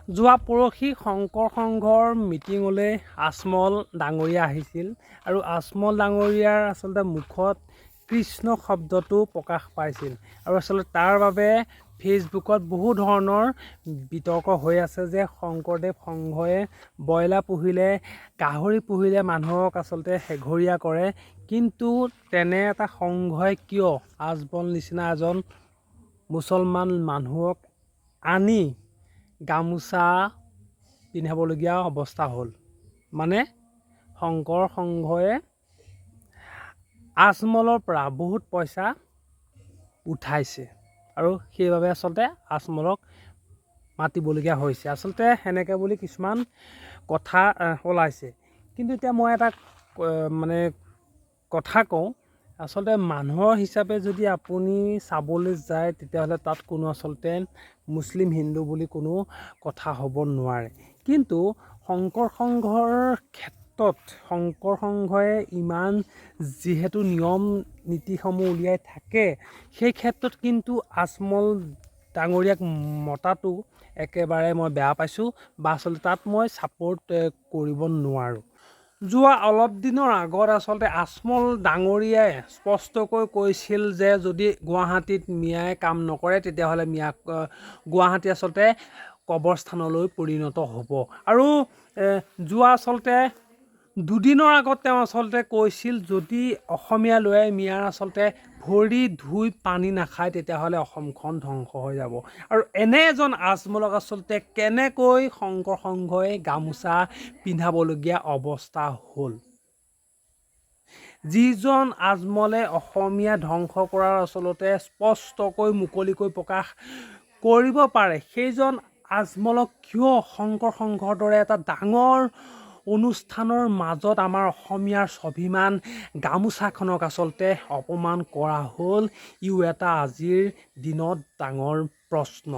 যোৱা পৰহি শংকৰ সংঘৰ মিটিঙলৈ আজমল ডাঙৰীয়া আহিছিল আৰু আজমল ডাঙৰীয়াৰ আচলতে মুখত কৃষ্ণ শব্দটো প্ৰকাশ পাইছিল আৰু আচলতে তাৰ বাবে ফেচবুকত বহু ধৰণৰ বিতৰ্ক হৈ আছে যে শংকৰদেৱ সংঘই ব্ৰইলাৰ পুহিলে গাহৰি পুহিলে মানুহক আচলতে হেঘৰীয়া কৰে, কিন্তু তেনে এটা সংঘই কিয় আজমল নিচিনা এজন মুছলমান মানুহক আনি গামোচা পিন্ধাবলগীয়া অৱস্থা হ'ল। মানে শংকৰ সংঘয়ে আজমলৰ পৰা বহুত পইচা উঠাইছে আৰু সেইবাবে আচলতে আজমলক মাতিবলগীয়া হৈছে। আচলতে সেনেকৈ বুলি কিছুমান কথা ওলাইছে, কিন্তু এতিয়া মই এটা কথা কওঁ, আচলতে মানুহৰ হিচাপে যদি আপুনি চাবলৈ যায় তেতিয়াহ'লে তাত কোনো আচলতে মুছলিম হিন্দু বুলি কোনো কথা হ'ব নোৱাৰে। কিন্তু শংকৰ সংঘৰ ক্ষেত্ৰত শংকৰ সংঘই ইমান যিহেতু নিয়ম নীতিসমূহ উলিয়াই থাকে, সেই ক্ষেত্ৰত কিন্তু আজমল ডাঙৰীয়াক মতাটো একেবাৰে মই বেয়া পাইছোঁ বা আচলতে তাত মই ছাপোৰ্ট কৰিব নোৱাৰোঁ। যোৱা অলপ দিনৰ আগত আচলতে আজমল ডাঙৰীয়াই স্পষ্টকৈ কৈছিল যে যদি গুৱাহাটীত মিয়াই কাম নকৰে তেতিয়াহ'লে গুৱাহাটী আচলতে কবৰস্থানলৈ পৰিণত হ'ব। আৰু যোৱা আচলতে দুদিনৰ আগত তেওঁ আচলতে কৈছিল যদি অসমীয়া ল'ৰাই মিয়াৰ আচলতে ভৰি ধুই পানী নাখায় তেতিয়াহ'লে অসমখন ধ্বংস হৈ যাব। আৰু এনে এজন আজমলক আচলতে কেনেকৈ শংকৰ সংঘই গামোচা পিন্ধাবলগীয়া অৱস্থা হ'ল। যিজন আজমলে অসমীয়া ধ্বংস কৰাৰ আচলতে স্পষ্টকৈ মুকলিকৈ প্ৰকাশ কৰিব পাৰে, সেইজন আজমলক কিয় শংকৰ সংঘৰ দৰে এটা ডাঙৰ অনুষ্ঠানৰ মাজত আমাৰ অসমীয়াৰ স্বাভিমান গামোচাখনক আচলতে অপমান কৰা হ'ল, ইও এটা আজিৰ দিনত ডাঙৰ প্ৰশ্ন।